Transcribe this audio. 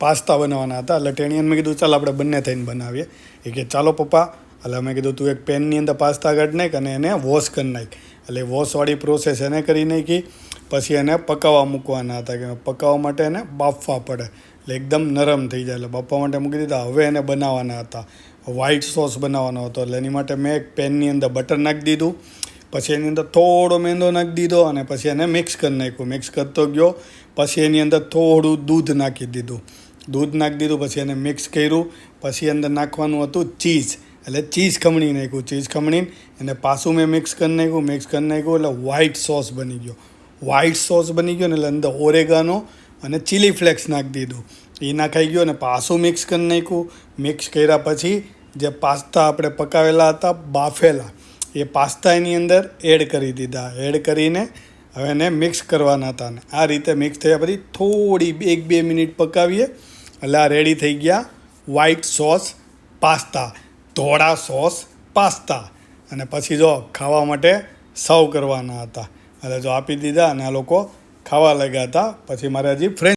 Pasta બનાવવાના હતા. એટલે ટેણીયાને મેં કીધું ચાલ આપણે બંને થઈને બનાવીએ. એ કે ચાલો પપ્પા. એટલે મેં કીધું તું એક પેનની અંદર પાસ્તા કાઢી નાખ અને એને વોશ કરી નાખ. એટલે વોશવાળી પ્રોસેસ એને કરી નાખી. પછી એને પકાવવા મૂકવાના હતા કે પકાવવા માટે એને બાફવા પડે એટલે એકદમ નરમ થઈ જાય. એટલે બાફવા માટે મૂકી દીધા. હવે એને બનાવવાના હતા. વ્હાઈટ સોસ બનાવવાનો હતો. એટલે એની માટે મેં એક પેનની અંદર બટર નાખી દીધું. પછી એની અંદર થોડો મેંદો નાખી દીધો અને પછી એને મિક્સ કરી નાખ્યું. મિક્સ કરતો ગયો. પછી એની અંદર થોડું દૂધ નાખી દીધું. પછી એને મિક્સ કર્યું. પછી અંદર નાખવાનું હતું ચીઝ. એટલે ચીઝ ખમણી નાખ્યું. ચીઝ ખમણીને એને પાછું મેં મિક્સ કરી નાખ્યું. એટલે વ્હાઈટ સોસ બની ગયો. વ્હાઈટ સોસ બની ગયો ને એટલે અંદર ઓરેગાનો અને ચીલી ફ્લેક્સ નાખી દીધું. એ નાખાઈ ગયો અને પાછું મિક્સ કરી નાખ્યું. મિક્સ કર્યા પછી જે પાસ્તા આપણે પકાવેલા હતા બાફેલા એ પાસ્તા એની અંદર એડ કરી દીધા. એડ કરીને હવે એને મિક્સ કરવાના હતા. ને આ રીતે મિક્સ થયા પછી થોડી 1-2 મિનિટ પકાવીએ એટલે આ રેડી થઈ ગયા વ્હાઈટ સોસ પાસ્તા, ધોળા સોસ પાસ્તા. અને પછી જો ખાવા માટે સર્વ કરવાના હતા. એટલે જો આપી દીધા અને આ લોકો ખાવા લાગ્યા હતા. પછી મારે હજી ફ્રેન્ચ